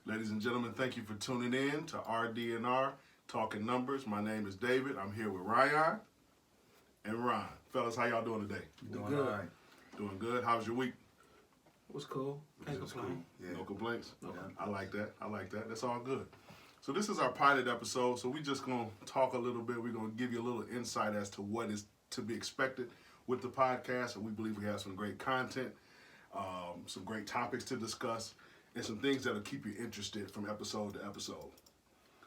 Ladies and gentlemen, thank you for tuning in to RDR Talking Numbers. My name is David. I'm here with Ryon and Ron. Fellas, how y'all doing today? Doing good. All right. Doing good. How's your week? It was cool. Can't complain. Cool. Yeah. No complaints? No. I like that. I like that. That's all good. So this is our pilot episode, so we're just going to talk a little bit. We're going to give you a little insight as to what is to be expected with the podcast, and we believe we have some great content, some great topics to discuss, and some things that will keep you interested from episode to episode.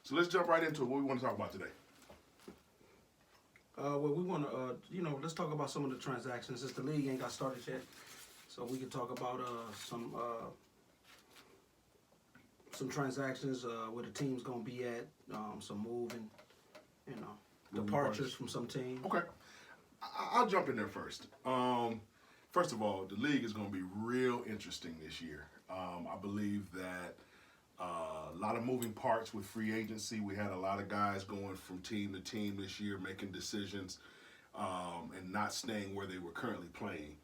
So let's jump right into it. What we want to talk about today? Well, we want to, let's talk about some of the transactions since the league ain't got started yet. So we can talk about some transactions where the team's gonna be at, some moving, departures from some teams. Okay, I'll jump in there first. First of all, the league is going to be real interesting this year. I believe that a lot of moving parts with free agency. We had a lot of guys going from team to team this year, making decisions and not staying where they were currently playing.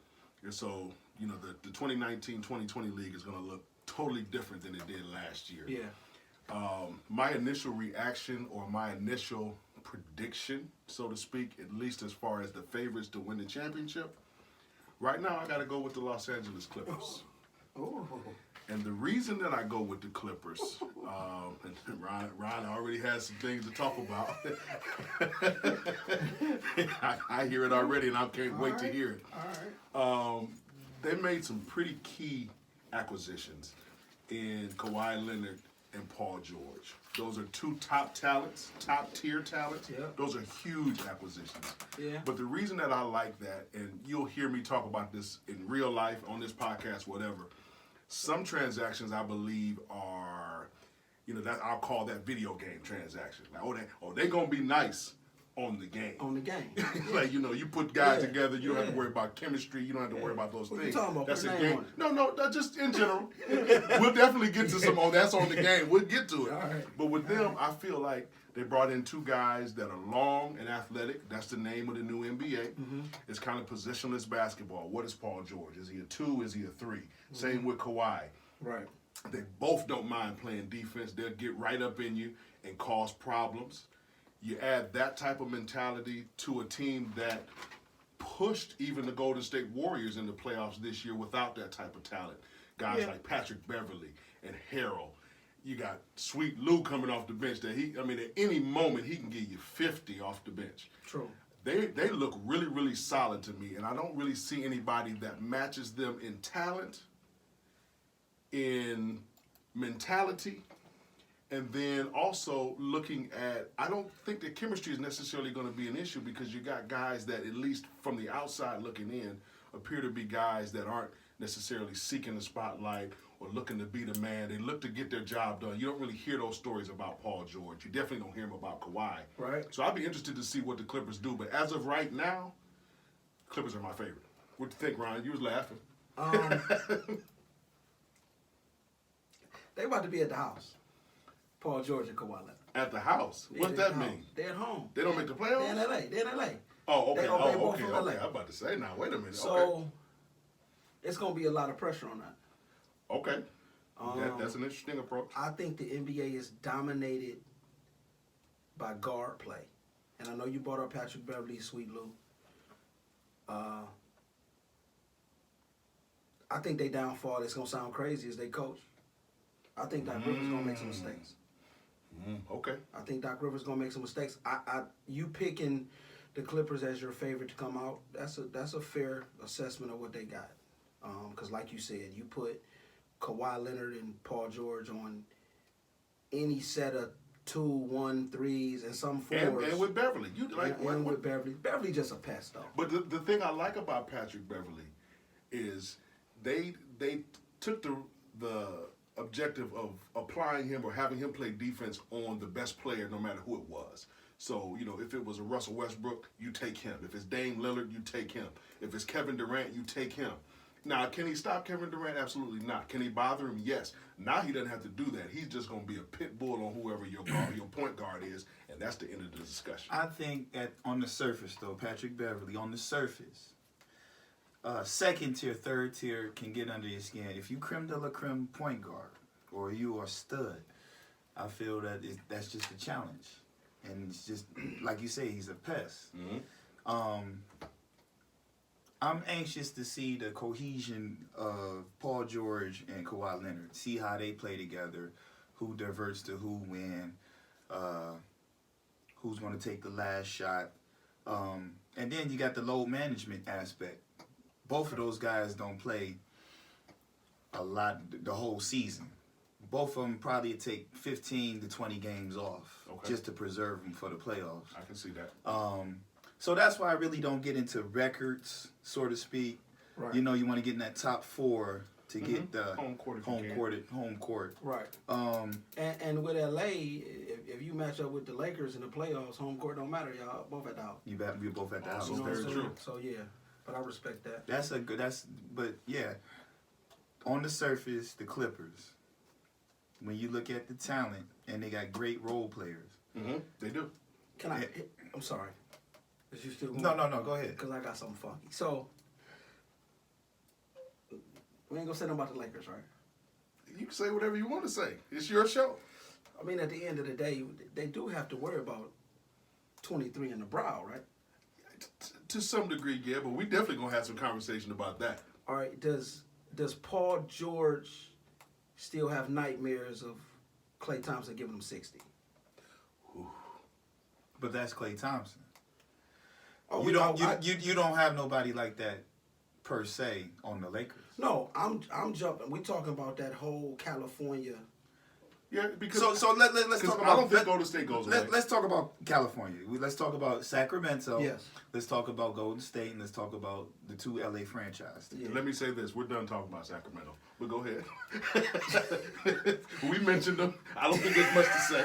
And so, the 2019-2020 league is going to look totally different than it did last year. Yeah. My initial reaction or my initial prediction, so to speak, at least as far as the favorites to win the championship, right now I got to go with the Los Angeles Clippers. Oh. And the reason that I go with the Clippers, and Ryan already has some things to talk about. I hear it already, and I can't wait to hear it. All right. They made some pretty key acquisitions in Kawhi Leonard and Paul George. Those are two top-tier talents. Yeah. Those are huge acquisitions. Yeah. But the reason that I like that, and you'll hear me talk about this in real life, on this podcast, whatever, some transactions I believe are, that I'll call that video game transaction. Like, they gonna be nice on the game. On the game. Like, you put guys together, you don't have to worry about chemistry, you don't have to worry about those What things. You talking about? That's Put a a name game. on it. No, just in general. We'll definitely get to some, that's on the game. We'll get to it. All right. But with them, I feel like they brought in two guys that are long and athletic. That's the name of the new NBA. Mm-hmm. It's kind of positionless basketball. What is Paul George? Is he a 2? Is he a 3? Mm-hmm. Same with Kawhi. Right. They both don't mind playing defense. They'll get right up in you and cause problems. You add that type of mentality to a team that pushed even the Golden State Warriors in the playoffs this year without that type of talent. Guys like Patrick Beverly and Harrell. You got Sweet Lou coming off the bench that at any moment he can give you 50 off the bench. True. They look really, really solid to me, and I don't really see anybody that matches them in talent, in mentality, and then also looking at, I don't think the chemistry is necessarily going to be an issue because you got guys that, at least from the outside looking in, appear to be guys that aren't necessarily seeking the spotlight or looking to be the man. They look to get their job done. You don't really hear those stories about Paul George. You definitely don't hear them about Kawhi. Right. So I'd be interested to see what the Clippers do. But as of right now, Clippers are my favorite. What do you think, Ryan? You was laughing. They about to be at the house. Paul George and Kawhi Leonard. At the house? What's that mean? They're at home. They don't make the playoffs? They're in L.A. They're in L.A. Oh, okay. They both from LA. I'm about to say now. Wait a minute. So it's going to be a lot of pressure on that. Okay. That's an interesting approach. I think the NBA is dominated by guard play. And I know you brought up Patrick Beverly, Sweet Lou. I think they downfall, it's going to sound crazy, is they coach. I think Doc Rivers going to make some mistakes. Okay. I think Doc Rivers going to make some mistakes. You picking the Clippers as your favorite to come out, that's a fair assessment of what they got. Because like you said, you put Kawhi Leonard and Paul George on any set of 2, 1, 3s and some 4s. And with Beverly. With Beverly. Beverly just a pest, though. But the thing I like about Patrick Beverly is they took the objective of applying him or having him play defense on the best player no matter who it was. So, if it was a Russell Westbrook, you take him. If it's Dame Lillard, you take him. If it's Kevin Durant, you take him. Now, can he stop Kevin Durant? Absolutely not. Can he bother him? Yes. Now he doesn't have to do that. He's just going to be a pit bull on whoever your point guard is, and that's the end of the discussion. I think that on the surface, though, Patrick Beverly, on the surface, second tier, third tier can get under your skin. If you creme de la creme point guard, or you are stud. I feel that that's just a challenge, and it's just like you say, he's a pest. I'm anxious to see the cohesion of Paul George and Kawhi Leonard. See how they play together, who diverts to who when, who's going to take the last shot. And then you got the load management aspect. Both of those guys don't play a lot the whole season. Both of them probably take 15 to 20 games off just to preserve them for the playoffs. I can see that. So that's why I really don't get into records, so to speak. Right. You know, you want to get in that top 4 to get the home court. Home court. Right. And with LA, if you match up with the Lakers in the playoffs, home court don't matter. Y'all both at the house. We're both at the house. You know very what I'm saying? true. So yeah, but I respect that. But yeah, on the surface, the Clippers. When you look at the talent, and they got great role players. They do. I'm sorry. Is you still going? No. Go ahead. Because I got something funky. So we ain't gonna say nothing about the Lakers, right? You can say whatever you want to say. It's your show. I mean, at the end of the day, they do have to worry about 23 in the brow, right? To some degree, yeah, but we definitely gonna have some conversation about that. All right. Does Paul George still have nightmares of Klay Thompson giving him 60? But that's Klay Thompson. Oh, You don't have nobody like that per se on the Lakers. No, I'm jumping. We talking about that whole California. Yeah, because So let's talk about. I don't think Golden State goes away. Let's talk about California. Let's talk about Sacramento. Yes. Let's talk about Golden State, and let's talk about the 2 LA franchises. Yeah. Let me say this: we're done talking about Sacramento. But go ahead. We mentioned them. I don't think there's much to say.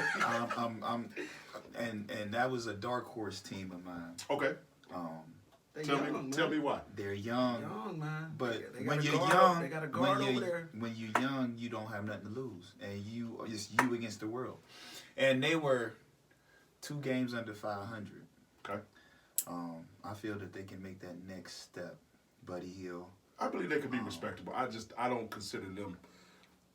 And that was a dark horse team of mine. Okay. Tell me why. They're young. Young, man. But They when got a you're guard- young, they got a guard over there. when you're young, you don't have nothing to lose, and it's you against the world. And they were 2 games under 500. Okay. I feel that they can make that next step. Buddy Hield. I believe they could be respectable. I don't consider them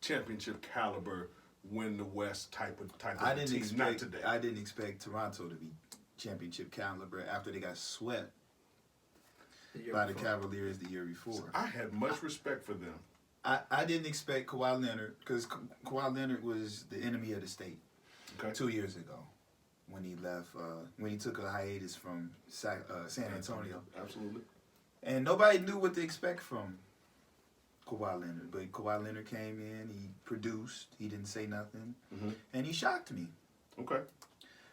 championship caliber, win the West type of team. Not today. I didn't expect Toronto to be championship caliber after they got swept by the Cavaliers the year before. I had much respect for them. I didn't expect Kawhi Leonard, because Kawhi Leonard was the enemy of the state 2 years ago when he left, when he took a hiatus from San Antonio. Absolutely. And nobody knew what to expect from Kawhi Leonard. But Kawhi Leonard came in, he produced, he didn't say nothing, and he shocked me. Okay.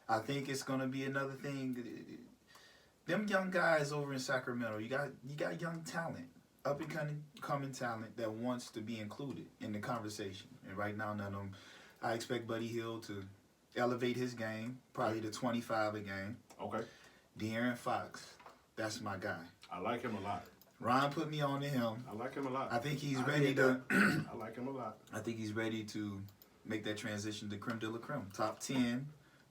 I think it's going to be another thing. Them young guys over in Sacramento, you got young talent, up and coming talent that wants to be included in the conversation. And right now, none of them. I expect Buddy Hield to elevate his game, probably to 25 a game. Okay. De'Aaron Fox, that's my guy. I like him a lot. Ron put me on to him. I like him a lot. I think he's ready to. I like him a lot. I think he's ready to make that transition to creme de la creme. Top 10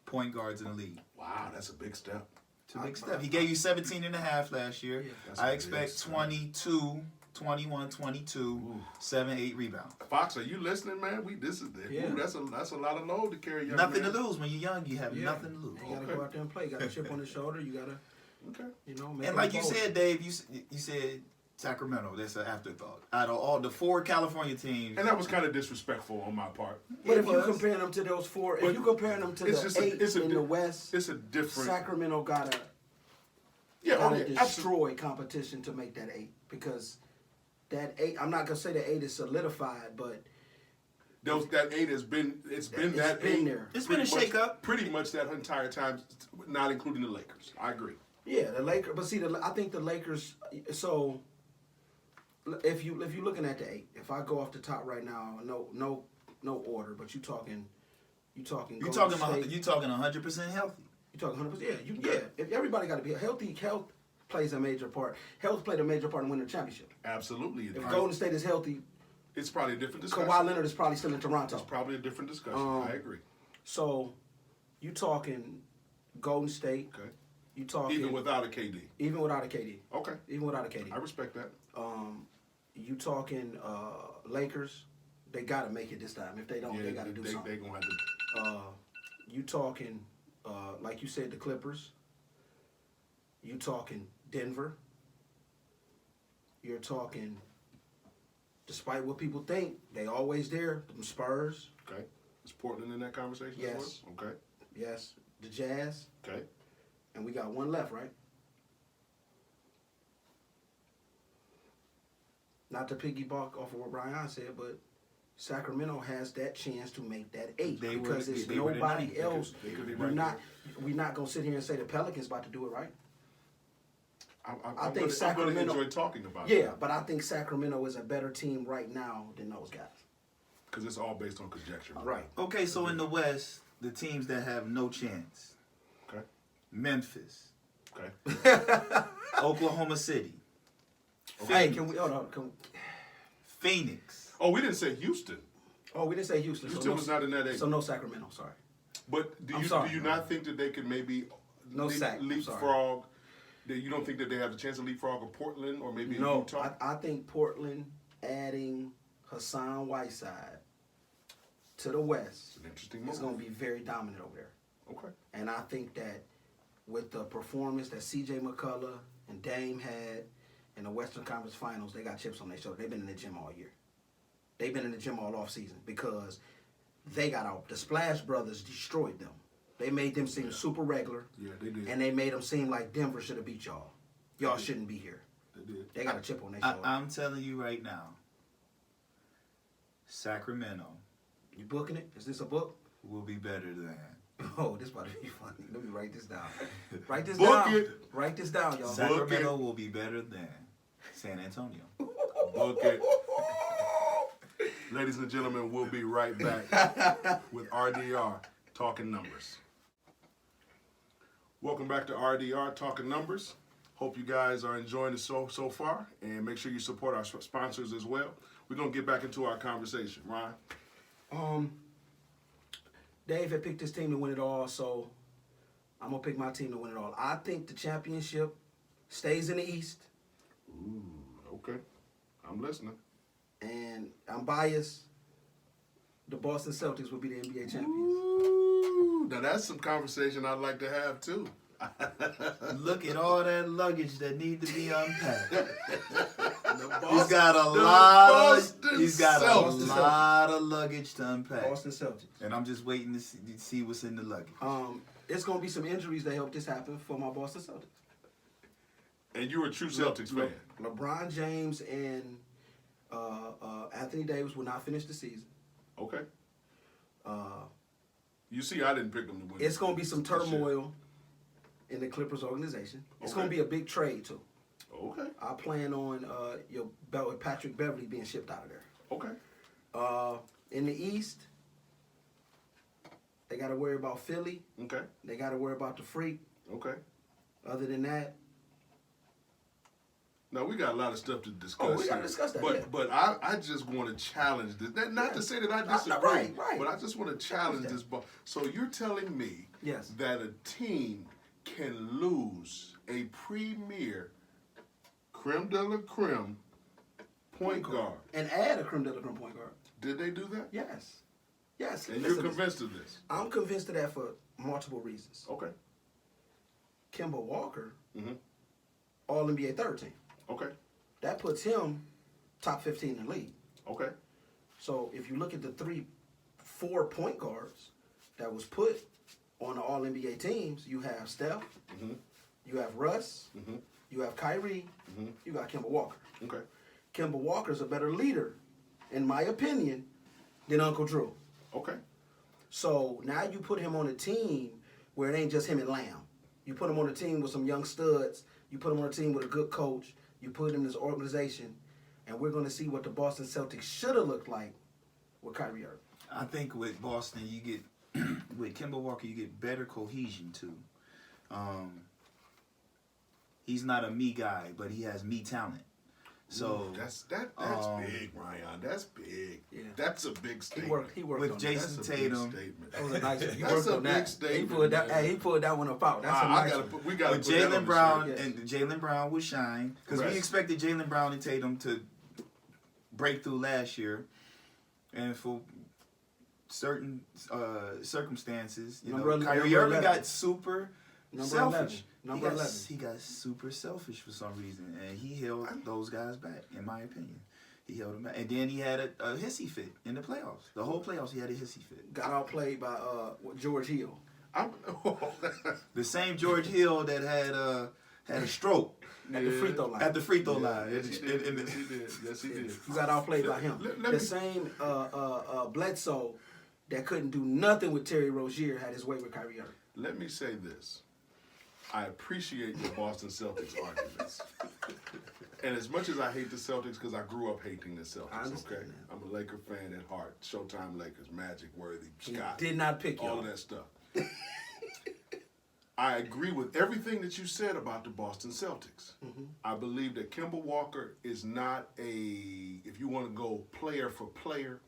point guards in the league. Wow, that's a big step. It's a big step. He gave you 17 and a half last year. Yeah, I expect 22, 21, 22, 7, 8 rebounds. Fox, are you listening, man? That's a lot of load to carry. Nothing to lose. When you're young, you have nothing to lose. You gotta go out there and play. You got a chip on the shoulder. You gotta, make and it like you bold. said, Dave, you said Sacramento. That's an afterthought. Out of all the 4 California teams, And that was kind of disrespectful on my part. But if you comparing them to those 4, if you comparing them to the 8 in the West, It's a different. Sacramento gotta absolutely. destroy competition to make that 8, because that 8. I'm not gonna say the 8 is solidified, but That 8 has been. It's been that 8 there. it's been a shakeup. Pretty much that entire time, not including the Lakers. I agree. Yeah, the Lakers. But see, I think the Lakers. So, if you looking at the 8, if I go off the top right now, no order, but you talking. You talking 100% healthy. You talking 100%. Yeah, If everybody got to be healthy. Health plays a major part. Health played a major part in winning the championship. Absolutely. If Golden State is healthy, it's probably a different discussion. Kawhi Leonard is probably still in Toronto. It's probably a different discussion. I agree. So, you talking Golden State. Okay. You talking Even without a KD. Even without a KD. Okay. Even without a KD. I respect that. You talking Lakers, They got to make it this time. If they don't, they got to do something. They're going to have to. You talking, like you said, the Clippers. You talking Denver. You're talking, despite what people think, they always there. Them Spurs. Okay. Is Portland in that conversation Yes. as well? Okay. Yes. The Jazz. Okay. And we got one left, right? Not to piggyback off of what Ryan said, but Sacramento has that chance to make that 8 because it's nobody else. We're not gonna sit here and say the Pelicans about to do it, right? I think Sacramento. I'm gonna enjoy talking about it. Yeah, but I think Sacramento is a better team right now than those guys. Because it's all based on conjecture. Right. Okay, so in the West, the teams that have no chance. Okay. Memphis. Okay. Oklahoma City. Hey, can we hold on? Phoenix. Oh, we didn't say Houston. Oh, we didn't say Houston. Houston was not in that 8. So no Sacramento. Sorry. But do sorry, you not think that they could maybe leapfrog? That you don't think that they have the chance to leapfrog a Portland or maybe No, Utah? I think Portland adding Hassan Whiteside to the West It's an interesting move. is going to be very dominant over there. Okay. And I think that with the performance that C.J. McCullough and Dame had in the Western Conference Finals, they got chips on their shoulder. They've been in the gym all year. They've been in the gym all off season because they got out. The Splash Brothers destroyed them. They made them seem super regular. Yeah, they did. And they made them seem like Denver should have beat y'all. Y'all shouldn't be here. They did. They got a chip on their shoulder. I'm telling you right now, Sacramento You booking it? Is this a book? will be better than. Oh, this about to be funny. Let me write this down. Write this Book down. it. Write this down, y'all. Sacramento will be better than San Antonio. Book it. Ladies and gentlemen, we'll be right back with RDR Talking Numbers. Welcome back to RDR Talking Numbers. Hope you guys are enjoying it so far, and make sure you support our sponsors as well. We're gonna get back into our conversation, Ryan. Dave had picked his team to win it all, so I'm gonna pick my team to win it all. I think the championship stays in the East, Ooh, okay. I'm listening. and I'm biased. The Boston Celtics will be the NBA champions. Ooh, now that's some conversation I'd like to have too. Look at all that luggage that need to be unpacked. The He's got a the lot Boston of luggage to unpack. Boston Celtics. And I'm just waiting to see what's in the luggage. It's gonna be some injuries that help this happen for my Boston Celtics. And you're a true Celtics fan. LeBron James and Anthony Davis will not finish the season. Okay. You see, I didn't pick them to win. It's gonna be some this year. turmoil in the Clippers organization. It's Okay. gonna be a big trade too. Okay. I plan on your belt with Patrick Beverly being shipped out of there. Okay. In the East, they got to worry about Philly. Okay. They got to worry about the Freak. Okay. Other than that, Now we got a lot of stuff to discuss. we gotta here. discuss that, But yeah. but I just want to challenge this. Not to say that I disagree, right. but I just want to challenge this. So you're telling me Yes. that a team can lose a premier creme de la creme point guard? and add a creme de la creme point guard. Did they do that? Yes. Yes. And listen, you're convinced of this? I'm convinced of that for multiple reasons. Okay. Kemba Walker, Mhm. All NBA third team. Okay. That puts him top 15 in the league. Okay. So if you look at the 4 point guards that was put on the All NBA teams, you have Steph, Mhm. you have Russ, Mhm. you have Kyrie, Mhm. you got Kemba Walker. Okay. Kemba Walker's a better leader, in my opinion, than Uncle Drew. Okay. So now you put him on a team where it ain't just him and Lamb. You put him on a team with some young studs. You put him on a team with a good coach. You put him in this organization, and we're going to see what the Boston Celtics should have looked like with Kyrie Irving. I think with Boston, you get with Kemba Walker, you get better cohesion too. He's not a me guy, but he has me talent. So Ooh, that's big, Ryan. That's big. Yeah. That's a big He statement. worked with on Jason That's a big Tatum, statement. that. That was a nice one. He That's worked a on big that. statement, He pulled that. man. Hey, he pulled that one up out. That's a I nice gotta one. we gotta with put that on Jalen the Brown shirt. Yes. and Jalen Brown would shine because Right. we expected Jalen Brown and Tatum to break through last year. and for certain circumstances, Number Kyrie Irving 11. got super Number selfish. 11. Number 11. He got super selfish for some reason, and he held those guys back, in my opinion. He held them back. And then he had a hissy fit in the playoffs. The whole playoffs, he had a hissy fit. Got outplayed by George Hill. The same George Hill that had a stroke At the free throw line. at the free throw line. Yes, he did. Yes, he did. You got outplayed by him. Let The me- same Bledsoe that couldn't do nothing with Terry Rozier had his way with Kyrie Irving. Let me say this. I appreciate your Boston Celtics arguments. And as much as I hate the Celtics, because I grew up hating the I Celtics, understand okay? that. I'm a Laker fan at heart. Showtime Lakers, Magic, Worthy, Scott. Did not pick all y'all. of that stuff. I agree with everything that you said about the Boston Celtics. I believe that Kemba Walker is not if you want to go player for player,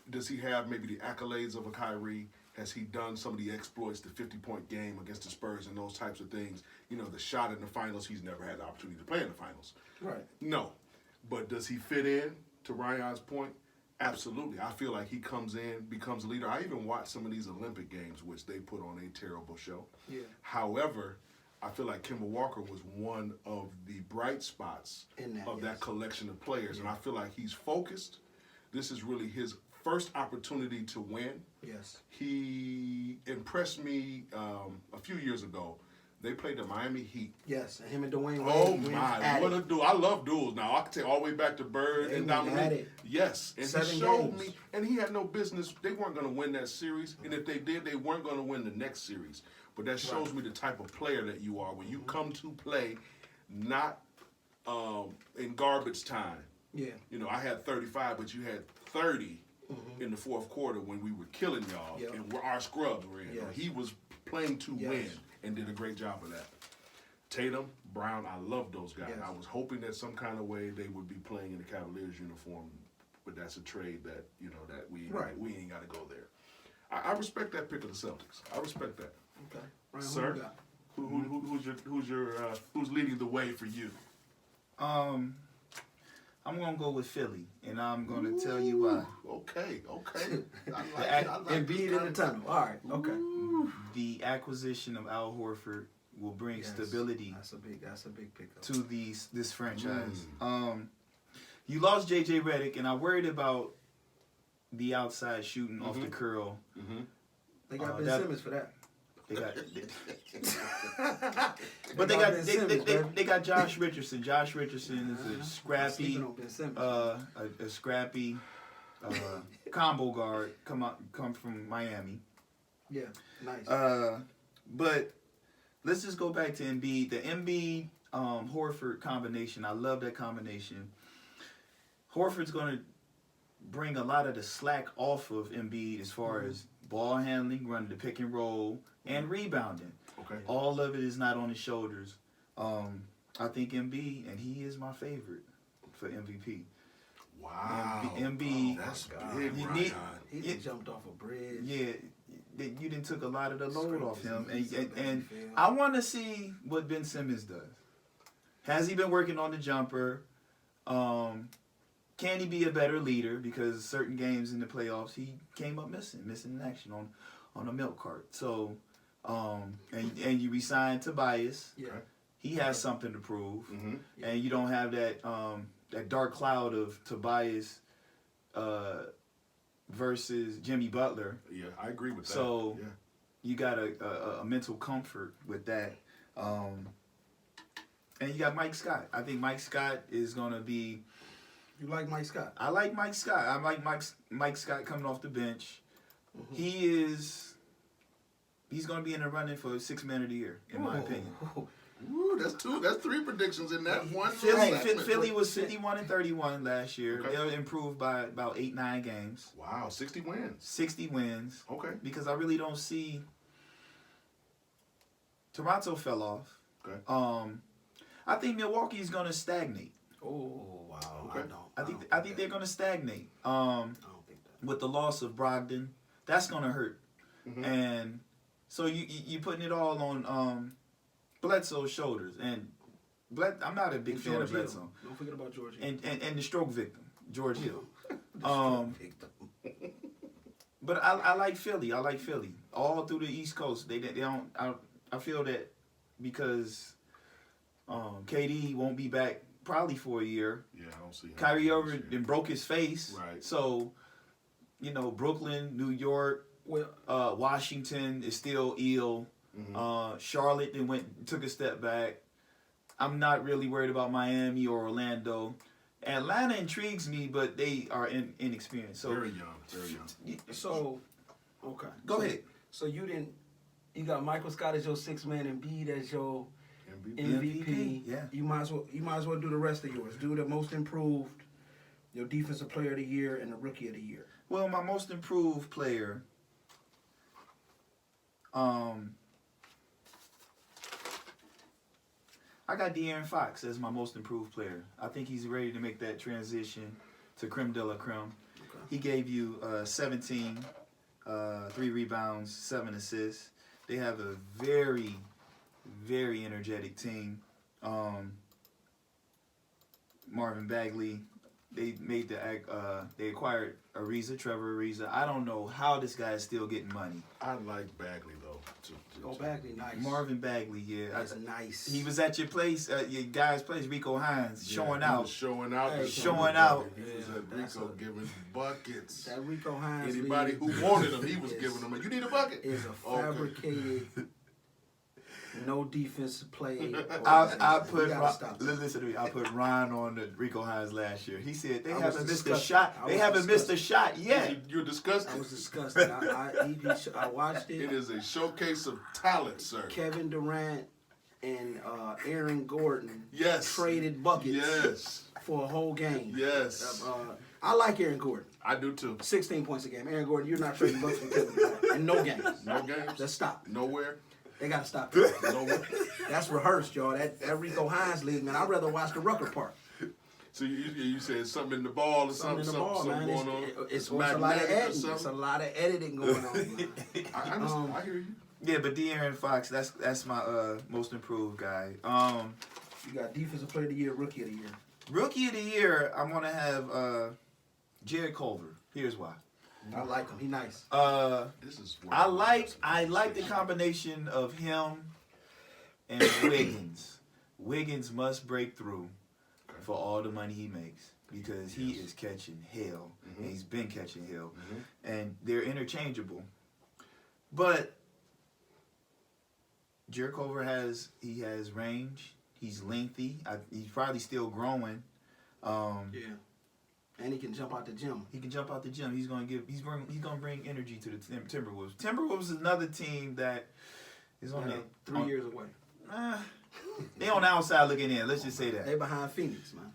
does he have maybe the accolades of a Kyrie? Has he done some of the exploits, the 50-point game against the Spurs and those types of things? The shot in the finals, he's never had the opportunity to play in the finals. Right. No. But does he fit in, to Ryan's point? Absolutely. I feel like he comes in, becomes a leader. I even watched some of these Olympic games, which they put on a terrible show. Yeah. However, I feel like Kemba Walker was one of the bright spots In that, of yes. that collection of players. And I feel like he's focused. This is really his first opportunity to win. Yes. He impressed me a few years ago. They played the Miami Heat. Yes. And him and Dwayne Oh Wade went my! at What it. a duel! I love duels. Now I can take all the way back to Bird They and went at Dominique. it. Yes, and 7 he showed games. me. And he had no business. They weren't going to win that series, and if they did, they weren't going to win the next series. But that shows me the type of player that you are when you come to play, not in garbage time. Yeah. I had 35, but you had 30 in the fourth quarter when we were killing y'all, Yep. and our scrubs were in. Yes. He was playing to Yes. win and did a great job of that. Tatum, Brown, I love those guys. Yes. I was hoping that some kind of way they would be playing in the Cavaliers uniform, but that's a trade that that we ain't got to go there. I respect that pick of the Celtics. I respect that. Okay. Ryan, Sir? who you got? Who's leading the way for you? I'm gonna go with Philly, and I'm gonna tell you why. Okay. And beat in the tunnel. All right. Okay. The acquisition of Al Horford will bring Yes. stability That's a big pickup. to this franchise. You lost JJ Redick, and I worried about the outside shooting off the curl. They got Ben that- Simmons for that. They got, But they got Josh Richardson. Josh Richardson is a scrappy, on Ben Simmons. a scrappy combo guard. Come from Miami. Yeah. Nice. But let's just go back to Embiid. The Embiid Horford combination. I love that combination. Horford's going to bring a lot of the slack off of Embiid as far as ball handling, running the pick and roll, and rebounding. Okay. All of it is not on his shoulders. I think Embiid, and he is my favorite for MVP. Wow. Embiid, That's God. big, You Ryan. need- he just jumped off a bridge. Yeah, you didn't took a lot of the load Scraped off his him, knees up and the field. I want to see what Ben Simmons does. Has he been working on the jumper? Can he be a better leader? Because certain games in the playoffs he came up missing in action on a milk cart. So, and you re-signed Tobias. Yeah. He has something to prove, Mm-hmm. and you don't have that that dark cloud of Tobias versus Jimmy Butler. Yeah, I agree with that. So yeah. you got a mental comfort with that. And you got Mike Scott. I think Mike Scott is going to be... You like Mike Scott? I like Mike Scott. I like Mike Scott coming off the bench. He's going to be in the running for 6th Man of the Year, in my opinion. Ooh, that's 3 predictions in that one. Philly was 51-31 last year. Okay. They'll improve by about 8-9 games. Wow, 60 wins. 60 wins. Okay. Because I really don't see... Toronto fell off. Okay. I think Milwaukee's going to stagnate. Oh, wow. Okay. I think they're going to stagnate. I don't think that. With the loss of Brogdon, that's going to hurt. And so you putting it all on Bledsoe's shoulders. And I'm not a big fan of Bledsoe. Don't forget about George Hill. And the stroke victim, George Hill. Stroke victim. But I like Philly. I like Philly. All through the East Coast, they don't. I feel that because KD won't be back probably for a year. Yeah, I don't see him. Kyrie Irving then broke his face. Right. So, Brooklyn, New York, Washington is still ill. Mm-hmm. Charlotte then took a step back. I'm not really worried about Miami or Orlando. Atlanta intrigues me, but they are inexperienced. So Very young. So, okay. Go ahead. So you got Michael Scott as your sixth man and Embiid as your MVP. Yeah. You might as well do the rest of yours. Do the most improved, your defensive player of the year, and the rookie of the year. Well, my most improved player. I got De'Aaron Fox as my most improved player. I think he's ready to make that transition to creme de la creme. Okay. He gave you 17, 3 rebounds, 7 assists. They have a very, very energetic team. Marvin Bagley, they acquired Trevor Ariza. I don't know how this guy is still getting money. I like Bagley though. Bagley, nice. Marvin Bagley, yeah. That's nice. He was at your place, your guy's place, Rico Hines, showing out. Showing out. Hey, showing out. He was at Rico giving buckets. That Rico Hines. Anybody who wanted him, he was giving them. You need a bucket. Is a fabricated, no defensive play. I put listen to me. I put Ryan on the Rico Hines last year. He said they I was haven't missed a disgusted. shot. They haven't missed a shot Yeah. yet. You're disgusted. I was disgusted. I watched it. It is a showcase of talent, sir. Kevin Durant and Aaron Gordon Yes. traded buckets Yes. for a whole game. Yes. I like Aaron Gordon. I do too. 16 points a game. Aaron Gordon, you're not trading buckets for Kevin Durant. In no games. No games. Let's stop. Nowhere. They got to stop that. Nowhere. That's rehearsed, y'all. That Rico Hines league, man. I'd rather watch the Rucker part. So you said something in the ball or something, in the ball, something man. going on. It's a lot of magnetic or editing. something. It's a lot of editing going on, man. I understand. I hear you. Yeah, but De'Aaron Fox, that's my most improved guy. You got defensive player of the year, rookie of the year. Rookie of the year, I'm gonna have Jared Culver. Here's why. I like him. He nice. This is. I like the combination of him and Wiggins. Wiggins must break through for all the money he makes because he is catching hell, and he's been catching hell, and they're interchangeable. But Jared Culver has range. He's lengthy. He's probably still growing. Yeah. And he can jump out the gym. He can jump out the gym. He's gonna bring energy to the Timberwolves. Timberwolves is another team that is on 3 years away. They on the outside looking in. Let's just say that. They behind Phoenix, man.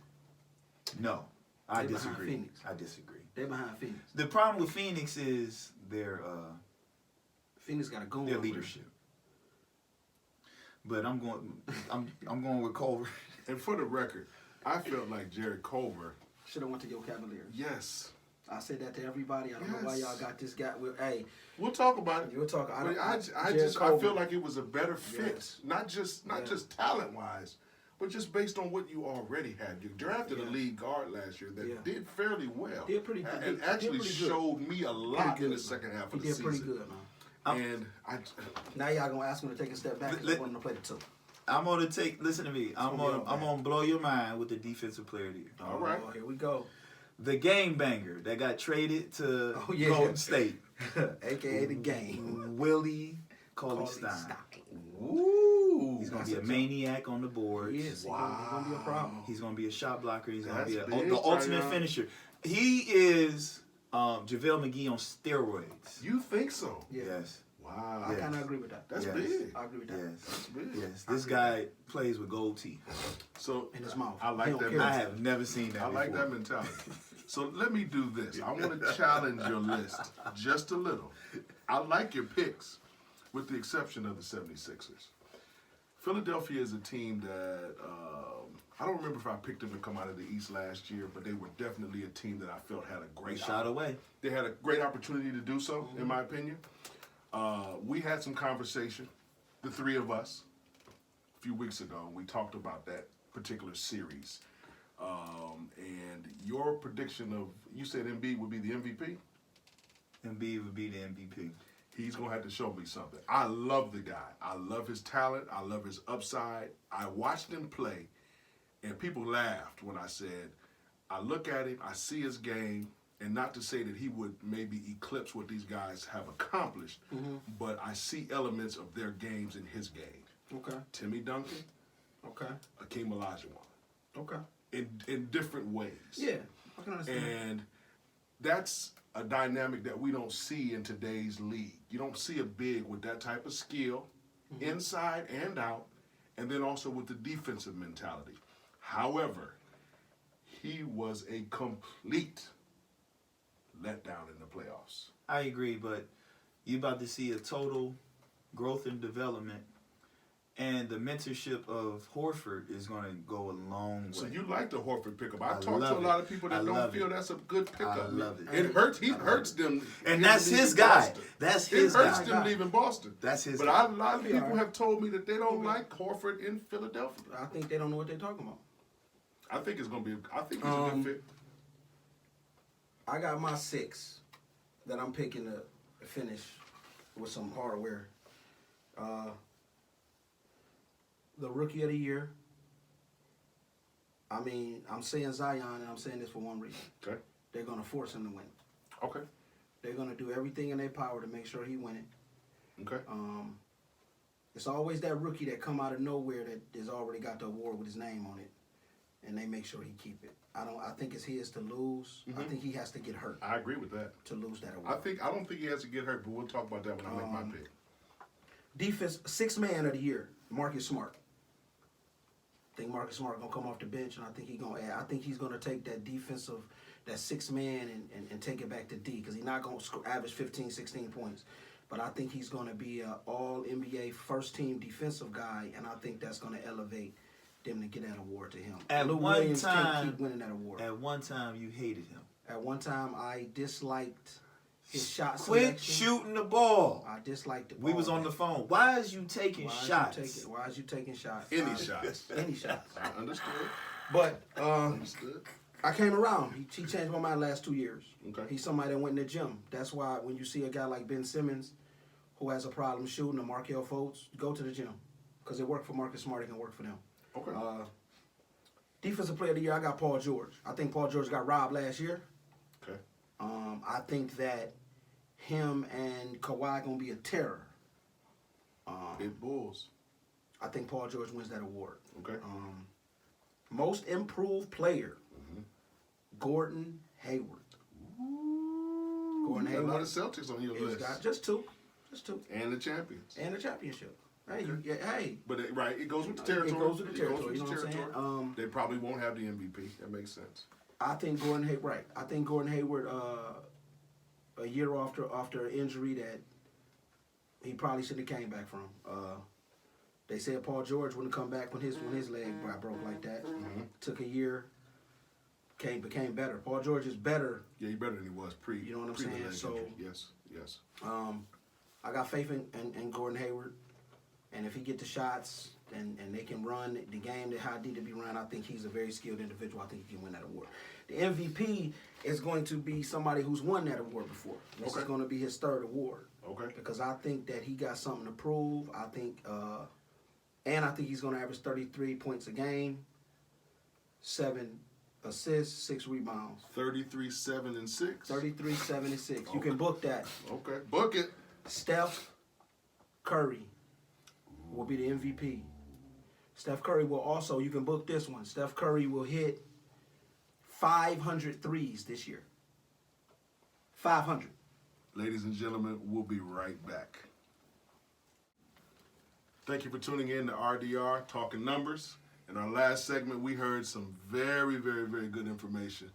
No, I They behind disagree. Phoenix. I disagree. They behind Phoenix. The problem with Phoenix is their Phoenix got to go. their leadership. But I'm going with Culver. And for the record, I felt like Jared Culver. Should have went to your Cavaliers. Yes. I say that to everybody. I don't know why y'all got this guy. Hey, We'll talk about it. you're talking. But I feel like it was a better fit, Yes. not just talent wise, but just based on what you already had. You drafted a lead guard last year that did fairly well, Did pretty- and did actually pretty good. showed me a lot in good, the second half he of the did season. pretty good, man. And Now y'all gonna ask him to take a step back because I want him to play the two. I'm gonna listen to me. I'm gonna blow your mind with the defensive player of the year. All right. Oh, here we go. The game banger that got traded to yeah. Golden State. AKA the game. Willie Cauley-Stein. Ooh, He's gonna be a maniac on the boards. He is. He's gonna be a problem. He's gonna be a shot blocker. He's gonna That's be big, the ultimate Ryan. finisher. He is JaVale McGee on steroids. You think so? Yeah. Yes. Wow. I kind of agree with that. That's Yes. big. I agree with that. Yes. That's big. Yes. This guy plays with gold teeth. So In his mouth. I He like don't that. care. I have never seen that I like before. that mentality. So let me do this. I want to challenge your list just a little. I like your picks, with the exception of the 76ers. Philadelphia is a team that I don't remember if I picked them to come out of the East last year, but they were definitely a team that I felt had a great Shot away. They had a great opportunity to do so, in my opinion. We had some conversation, the three of us, a few weeks ago. We talked about that particular series. And your prediction of, you said Embiid would be the MVP? Embiid would be the MVP. He's going to have to show me something. I love the guy. I love his talent. I love his upside. I watched him play, and people laughed when I said, I look at him, I see his game, and not to say that he would maybe eclipse what these guys have accomplished, but I see elements of their games in his game. Okay. Timmy Duncan, Okay. Akeem Olajuwon, Okay. in different ways. Yeah, I can understand. And that's a dynamic that we don't see in today's league. You don't see a big with that type of skill, inside and out, and then also with the defensive mentality. However, he was a complete letdown in the playoffs. I agree, but you're about to see a total growth and development, and the mentorship of Horford is going to go a long way. So you like the Horford pickup. I I talked to a love lot it. of people I that don't love feel it. that's a good pickup. I love it. It hurts. He hurts them. And him that's leaving his guy. Boston. That's It his hurts guy. them leaving Boston. That's his But guy. a lot of Be people all right. have told me that they don't like Horford in Philadelphia. I think they don't know what they're talking about. I think it's gonna be. I think he's a good fit. I got my 6 that I'm picking to finish with some hardware. The Rookie of the Year. I mean, I'm saying Zion, and I'm saying this for one reason. Okay. They're going to force him to win. Okay. They're going to do everything in their power to make sure he win it. Okay. It's always that rookie that come out of nowhere that has already got the award with his name on it, and they make sure he keep it. I think it's his to lose. I think he has to get hurt I agree with that. to lose that award. I don't think he has to get hurt, but we'll talk about that when I make my pick. Defense, 6th man of the year, Marcus Smart. I think Marcus Smart gonna come off the bench, and I think he's gonna take that defensive, that 6th man, and take it back to D, because he's not gonna average 15, 16 points. But I think he's gonna be an All-NBA first-team defensive guy, and I think that's gonna elevate them to get that award to him. At Lou one Williams can't time- keep winning that award. At one time, you hated him. At one time, I disliked his shot Quit selection. shooting the ball. I disliked it. We was on the phone. Why is you taking shots? Why is you taking shots? Any shots. Any shots. I understood. But Understood. I came around. He changed my mind the last 2 years. Okay. He's somebody that went in the gym. That's why when you see a guy like Ben Simmons who has a problem shooting, or Markelle Fultz, go to the gym. Because it worked for Marcus Smart, it can work for them. Okay. Defensive player of the year, I got Paul George. I think Paul George got robbed last year. Okay. I think that him and Kawhi going to be a terror. Big Bulls. I think Paul George wins that award. Okay. Most improved player, Gordon Hayward. Gordon You got a lot Hayward of Celtics on your has list. got just two, And the champions. and a championship. Hey, hey, But it goes with the territory. It goes with the territory. with You know the what I'm saying? territory. They probably won't have the MVP. That makes sense. I think Gordon Hayward. Right. I think Gordon Hayward. A year after an injury that he probably shouldn't have came back from. They said Paul George wouldn't come back when his leg broke like that. Took a year. Became better. Paul George is better. Yeah, he better than he was pre. You know what I'm pre the saying? leg So- injury. Yes. I got faith in Gordon Hayward, and if he get the shots and they can run the game that how it need to be run, I think he's a very skilled individual. I think he can win that award. The MVP is going to be somebody who's won that award before. This is Okay. going to be his 3rd award. Okay. Because I think that he got something to prove. I think he's going to average 33 points a game, 7 assists, 6 rebounds. 33, 7, and 6. 33, 7, and 6. You Okay. can book that. Okay. Book it. Steph Curry will be the MVP. Steph Curry will also, you can book this one. Steph Curry will hit 500 threes this year. 500. Ladies and gentlemen, we'll be right back. Thank you for tuning in to RDR Talking Numbers. In our last segment, we heard some very, very, very good information.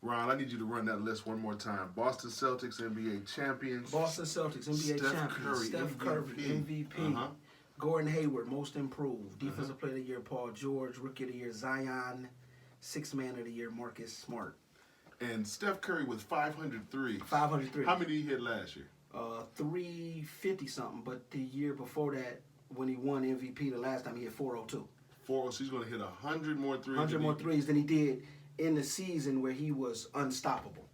Ron, I need you to run that list one more time. Boston Celtics NBA champions. Boston Celtics NBA Steph champions. Curry, Steph Curry MVP. Uh-huh. Gordon Hayward most improved. Defensive player of the year Paul George. Rookie of the year Zion. 6th man of the year Marcus Smart. And Steph Curry with 503. 503. How many did he hit last year? 350 something. But the year before that, when he won MVP the last time, he hit 402. 4. So he's going to hit 100 more threes. 100 more threes than he did in the season where he was unstoppable.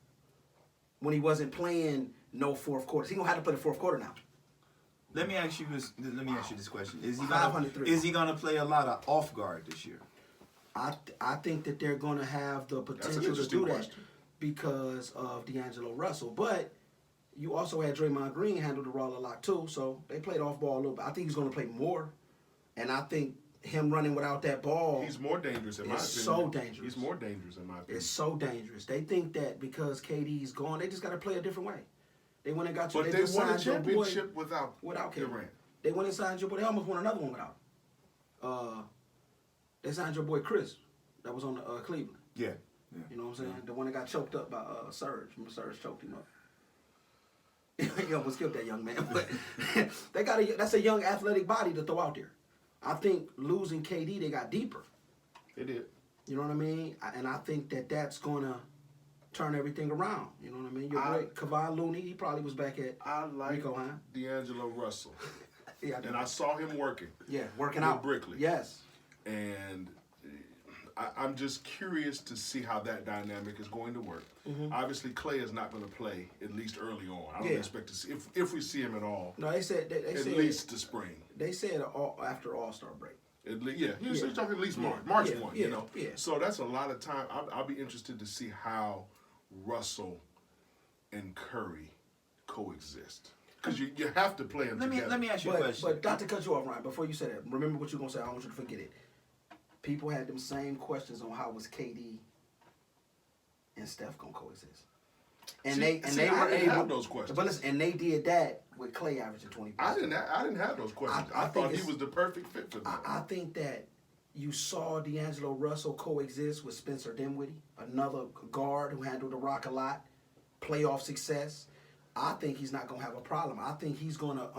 When he wasn't playing no fourth quarters. He gonna have to play the fourth quarter now. Let me ask you this question: Is he 503. gonna play a lot of off guard this year? I think that they're gonna have the That's an potential to interesting do that question. because of D'Angelo Russell. But you also had Draymond Green handle the role a lot too, so they played off ball a little bit. I think he's gonna play more, and I think him running without that ball. He's more dangerous in my opinion. It's so dangerous. He's more dangerous in my opinion. It's so dangerous. They think that because KD's gone, they just got to play a different way. They went and got you. But They they just won a signed your boy championship without KD. Durant. They went and signed your boy. They almost won another one without him. They signed your boy Chris, that was on the Cleveland. Yeah. You know what I'm saying? The one that got choked up by Serge. Remember Serge choked him up. He almost killed that young man. But that's a young athletic body to throw out there. I think losing KD, they got deeper. They did. You know what I mean? And I think that that's going to turn everything around. You know what I mean? Your boy, Kevon Looney, he probably was back at I like Rico, huh? D'Angelo Russell. Yeah, And I saw him working. Yeah, working with out. Brickley. Yes. And I'm just curious to see how that dynamic is going to work. Mm-hmm. Obviously, Clay is not going to play, at least early on. I don't Yeah. expect to see, if we see him at all, No, they said at said least the spring. they said after All-Star break. He's talking at least March. Yeah. March Yeah. 1, Yeah. you know. Yeah. So that's a lot of time. I'll be interested to see how Russell and Curry coexist. Because you have to play them together. Let me ask you a question. But not to cut you off, Ryan, before you say that, remember what you're going to say. I don't want you to forget it. People had them same questions on how was KD and Steph going to coexist. And they I were didn't able have those questions. But listen, and they did that with Clay averaging 20 I points. didn't have those questions. I I think thought he it's- was the perfect fit for them. I think that you saw D'Angelo Russell coexist with Spencer Dinwiddie, another guard who handled the rock a lot, playoff success. I think he's not going to have a problem. I think he's going to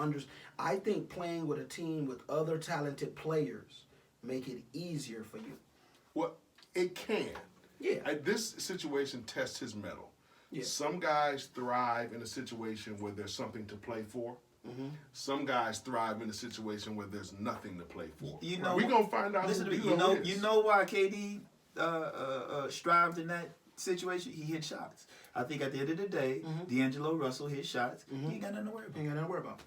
I think playing with a team with other talented players make it easier for you. Well, it can. Yeah. This situation tests his mettle. Yeah. Some guys thrive in a situation where there's something to play for. Mm-hmm. Some guys thrive in a situation where there's nothing to play for. You know, we're gonna find out. Listen to me. who is. You know why KD strived in that situation? He hit shots. I think at the end of the day, D'Angelo Russell hit shots. He ain't got nothing to worry about. Ain't got nothing to worry about.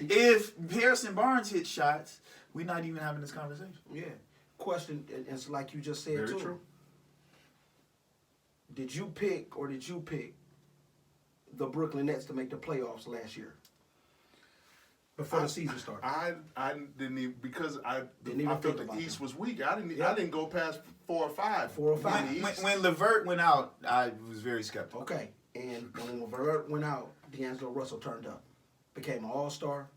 If Harrison Barnes hit shots, we're not even having this conversation. Yeah. Question, and it's like you just said Very too. true. Did you pick the Brooklyn Nets to make the playoffs last year? Before the season started. I didn't even because I Didn't even felt think the about East them. was weak. I Yeah. didn't go past 4 or 5. 4 or 5. in the East. When LeVert went out, I was very skeptical. Okay. And when LeVert went out, D'Angelo Russell turned up. Became an all-star,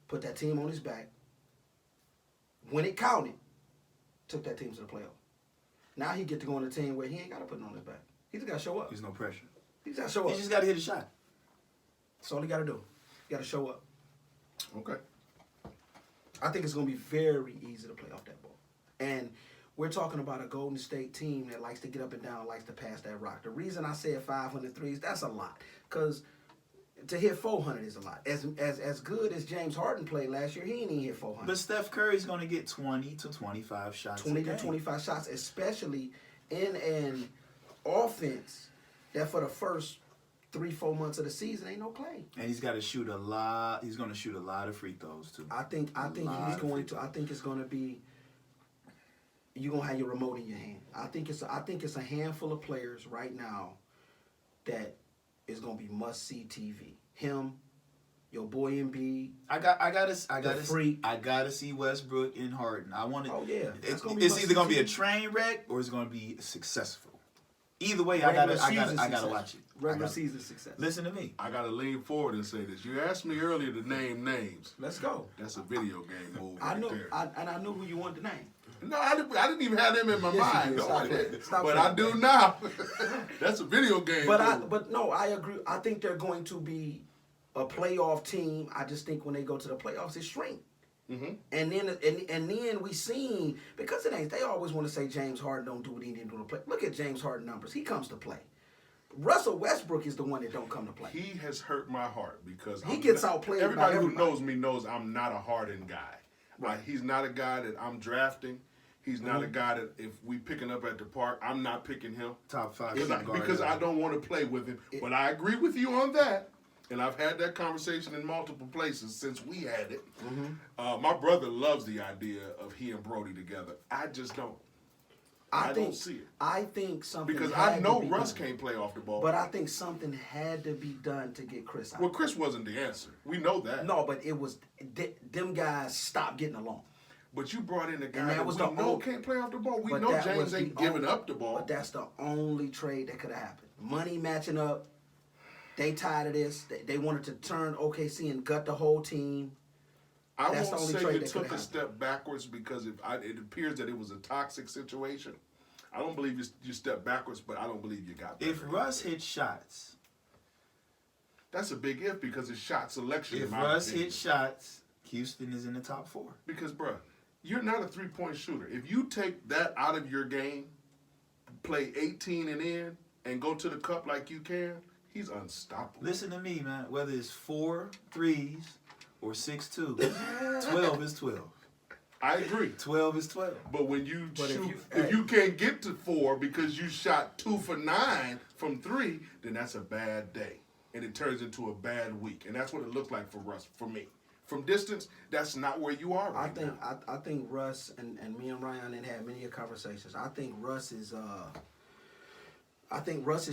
put that team on his back. When it counted, took that team to the playoff. Now he get to go on a team where he ain't got to put it on his back. He just got to show up. There's no pressure. He just got to show up. He just got to hit a shot. That's all he got to do. He got to show up. Okay. I think it's going to be very easy to play off that ball. And we're talking about a Golden State team that likes to get up and down, likes to pass that rock. The reason I said 500 threes, that's a lot. Because to hit 400 is a lot. As good as James Harden played last year, he ain't even hit 400. But Steph Curry's going to get 20 to 25 shots 20 a to game. 25 shots, especially in an offense that for the first 3-4 months of the season ain't no Clay. And he's got to shoot a lot. He's going to shoot a lot of free throws, too. I think it's going to be. You're gonna have your remote in your hand. I think it's a handful of players right now that is gonna be must see TV. Him, your boy Embiid. I Freak. gotta see Westbrook and Harden. I want to. Oh yeah, It's gonna be either must-see gonna be a TV. train wreck or it's gonna be successful. Either way, Regular I gotta success. watch it. Regular season success. Listen to me. I gotta lean forward and say this. You asked me earlier to name names. Let's go. That's a video game move I right know, there. I knew who you wanted to name. No, I didn't even have them in my Yes, you mind. did. No, Stop I it. didn't. Stop But it. I do now. That's a video game move. But I agree. I think they're going to be a playoff team. I just think when they go to the playoffs, it shrink. Mm-hmm. And then we seen, because it ain't, they always want to say James Harden don't do what he didn't do to play. Look at James Harden numbers. He comes to play. Russell Westbrook is the one that don't come to play. He has hurt my heart because He gets outplayed by Everybody who everybody. knows me knows I'm not a Harden guy. Right. He's not a guy that I'm drafting. He's not a guy that if we picking up at the park, I'm not picking him Top 5 because shooting guard I ever. don't want to play with him. But I agree with you on that. and I've had that conversation in multiple places since we had it. Mm-hmm. My brother loves the idea of he and Brody together. I just don't. I don't see it. I think something Because had I know to be Russ done. can't play off the ball. But I think something had to be done to get Chris out. Well, Chris wasn't the answer. We know that. No, but it was them guys stopped getting along. But you brought in a guy And that that was we the know only- can't play off the ball. We But know that James was the ain't giving only- up the ball. But that's the only trade that could have happened. Money matching up. They tired of this. They wanted to turn OKC and gut the whole team. I That's won't the only say trade you that took could a happen. step backwards because it appears that it was a toxic situation. I don't believe you stepped backwards, but I don't believe you got better. If Russ hits shots, That's a big if because it's shot selection. if in my Russ opinion. hits shots, Houston is in the top 4. Because, bruh, you're not a three-point shooter. If you take that out of your game, play 18 and in, and go to the cup like you can, he's unstoppable. Listen to me, man. Whether it's 4 threes or 6-2, 12 is 12. I agree. 12 is 12. But when you But if shoot, you- if you can't get to 4 because you shot 2 for 9 from 3, then that's a bad day, and it turns into a bad week, and that's what it looks like for Russ. For me, from distance, that's not where you are right now. I think Russ and me and Ryan had many conversations. I think Russ's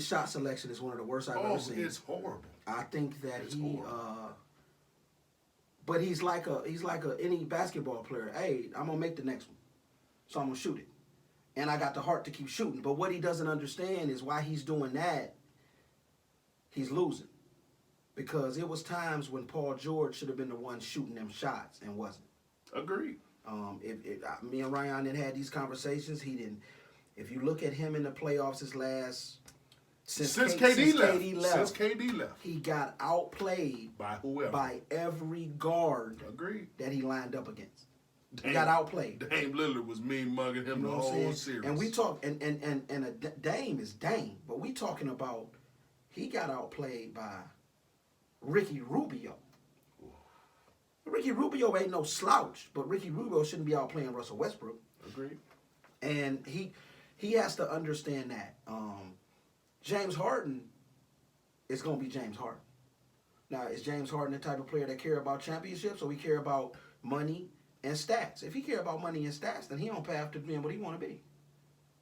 shot selection is one of the worst I've Oh, ever seen. it's horrible. I think that It's he horrible. but he's like any basketball player. Hey, I'm gonna make the next one. So I'm gonna shoot it. And I got the heart to keep shooting. But what he doesn't understand is why he's doing that, he's losing. Because it was times when Paul George should have been the one shooting them shots and wasn't. Agreed. Me and Ryan had these conversations. He didn't. If you look at him in the playoffs, his last since KD left, he got outplayed By whoever. by every guard Agreed. that he lined up against. He got outplayed. Dame Lillard was mean mugging him You know the what I'm whole saying? series. And we talk, and a Dame is Dame, but we talking about he got outplayed by Ricky Rubio. Ricky Rubio ain't no slouch, but Ricky Rubio shouldn't be outplaying Russell Westbrook. Agreed. And he has to understand that. James Harden is going to be James Harden. Now, is James Harden the type of player that care about championships or he care about money and stats? If he care about money and stats, then he on path to being what he want to be.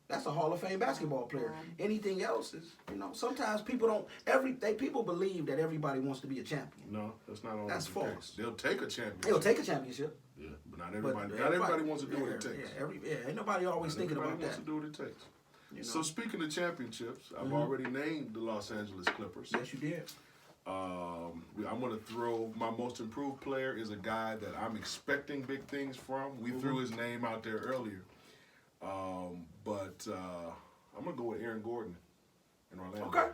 That's a Hall of Fame basketball player. Anything else is, sometimes people don't, people believe that everybody wants to be a champion. No, that's not always That's the false. case. They'll take a championship. They'll take a championship. Yeah, but not But everybody wants to do what it takes. Ain't nobody always Not thinking everybody about wants that. to do what it takes. You know? So speaking of championships, I've already named the Los Angeles Clippers. Yes, you did. I'm going to throw my most improved player is a guy that I'm expecting big things from. We threw his name out there earlier. But I'm going to go with Aaron Gordon in Orlando. Okay.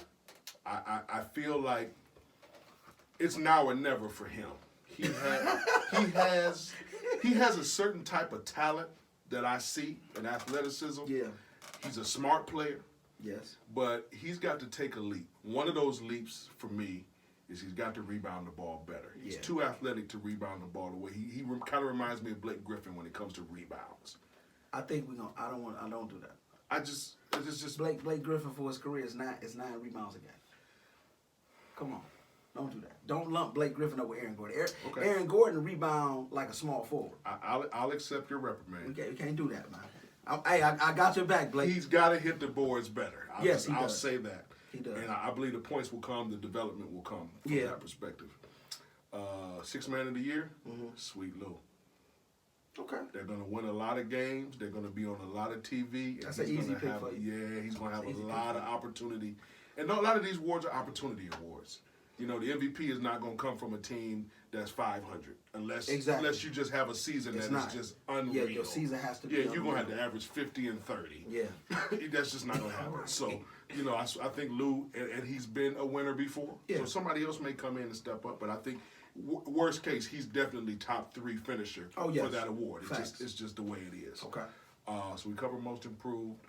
I feel like it's now or never for him. He has a certain type of talent that I see in athleticism. Yeah. He's a smart player. Yes. But he's got to take a leap. One of those leaps for me is he's got to rebound the ball better. He's Yeah. too athletic to rebound the ball the way he kind of reminds me of Blake Griffin when it comes to rebounds. I think I don't do that. It's just Blake Griffin for his career is 9 rebounds a game. Come on. Don't do that. Don't lump Blake Griffin up with Aaron Gordon. Okay. Aaron Gordon rebound like a small forward. I'll accept your reprimand. We can't do that, man. I got your back, Blake. He's got to hit the boards better. I'll does. say that. He does. And I believe the points will come, the development will come from Yeah. that perspective. Sixth man of the year, Sweet Lou. Okay. They're going to win a lot of games. They're going to be on a lot of TV. And That's an he's easy gonna pick have for you. Yeah, he's going to have Easy a pick lot for of opportunity. And a lot of these awards are opportunity awards. The MVP is not going to come from a team that's 500 unless you just have a season It's that not. is just unreal. Yeah, your season has to be Yeah, you're going to have unreal. to average 50 and 30. Yeah. That's just not going to happen. So, I think Lou, and he's been a winner before. Yeah. So somebody else may come in and step up. But I think, worst case, he's definitely top 3 finisher Oh, yes. for that award. Facts. It's just the way it is. Okay. So we covered most improved.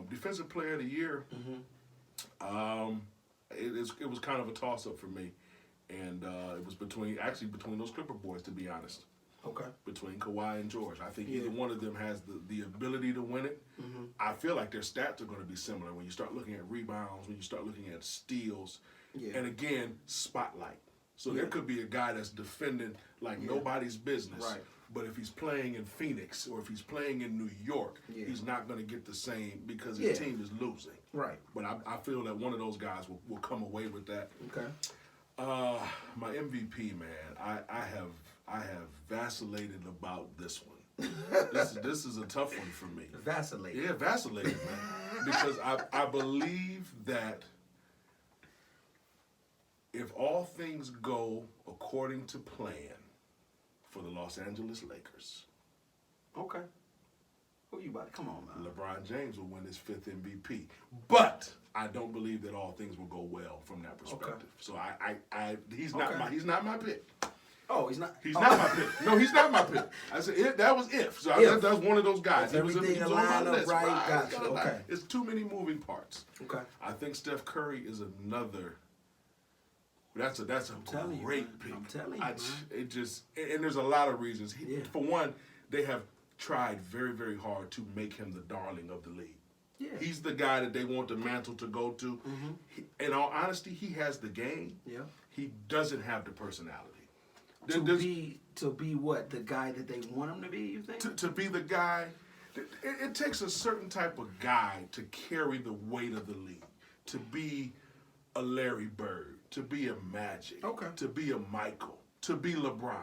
Defensive player of the year. It was kind of a toss-up for me. And it was between those Clipper boys, to be honest. Okay. Between Kawhi and George. I think Yeah. either one of them has the ability to win it. I feel like their stats are going to be similar when you start looking at rebounds, when you start looking at steals. Yeah. And again, spotlight. So there could be a guy that's defending like nobody's business. Right. But if he's playing in Phoenix or if he's playing in New York, he's not going to get the same because his team is losing. Right. But I feel that one of those guys will come away with that. Okay. My MVP, man, I have vacillated about this one. This is a tough one for me. Vacillated. Yeah, vacillated, man. Because I believe that if all things go according to plan for the Los Angeles Lakers, Okay. Who you about to come on, man? LeBron James will win his 5th MVP. But I don't believe that all things will go well from that perspective. So he's not my pick. Oh, he's not. He's not my pick. No, he's not my pick. I said that was if. So that's one of those guys. If everything on aligned my up list. right, gotcha. Okay. It's too many moving parts. Okay. I think Steph Curry is another. That's a great pick. I'm telling you, man. It just and there's a lot of reasons. Yeah. For one, they have tried very, very hard to make him the darling of the league. Yeah. He's the guy that they want the mantle to go to. In all honesty, he has the game. Yeah. He doesn't have the personality. To be what? The guy that they want him to be, you think? To be the guy, it takes a certain type of guy to carry the weight of the league. To be a Larry Bird, to be a Magic, to be a Michael, to be LeBron.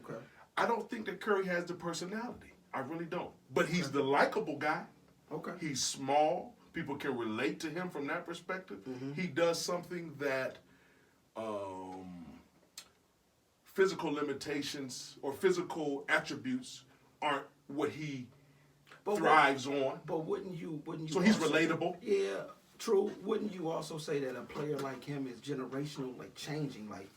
Okay. I don't think that Curry has the personality. I really don't. But he's the likable guy. Okay. He's small. People can relate to him from that perspective. He does something that physical limitations or physical attributes aren't what he thrives on. But wouldn't you? So he's also- relatable. Yeah, true. Wouldn't you also say that a player like him is generational, like changing, like?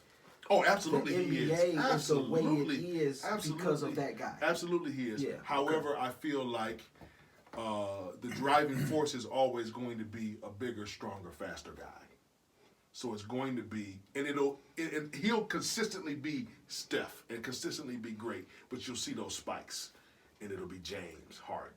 Oh, absolutely The he is. NBA is the way it Absolutely. is because of that guy. Absolutely he is. Yeah, However, I feel like the driving force is always going to be a bigger, stronger, faster guy. So it's going to be, and he'll consistently be Steph and consistently be great, but you'll see those spikes, and it'll be James Harden,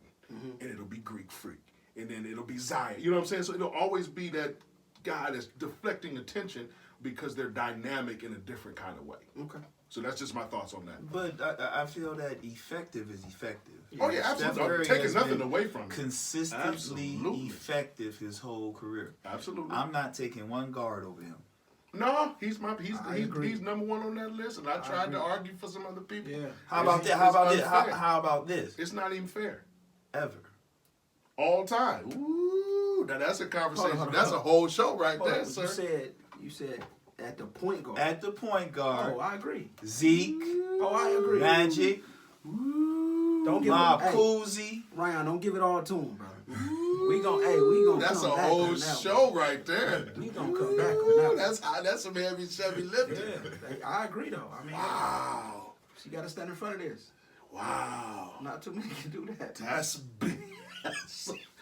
and it'll be Greek Freak, and then it'll be Zion. You know what I'm saying? So it'll always be that guy that's deflecting attention because they're dynamic in a different kind of way. Okay. So that's just my thoughts on that. But I feel that effective is effective. Oh yeah, absolutely. I'm taking nothing away from him. Consistently Absolutely. effective his whole career. Absolutely. I'm not taking one guard over him. No, he's I agree. he's number one on that list, and I tried to argue for some other people. Yeah. How about It's that? How about this? unfair. How about this? It's not even fair. Ever. All time. Ooh, now that's a conversation. Hold on. That's a whole show right Hold there, on, sir. You said at the point guard. At the point guard, Oh, I agree. Zeke, Oh, I agree. Magic, Don't give Bob him, hey, Cousy. Ryan, don't give it all to him, bro. We gonna That's come a back whole on that show right there. one. We gonna come back on that. Ooh, that's some heavy Chevy lifting. Yeah, I agree though. I mean, Wow. you got to stand in front of this. Wow. Not too many can do that. That's big.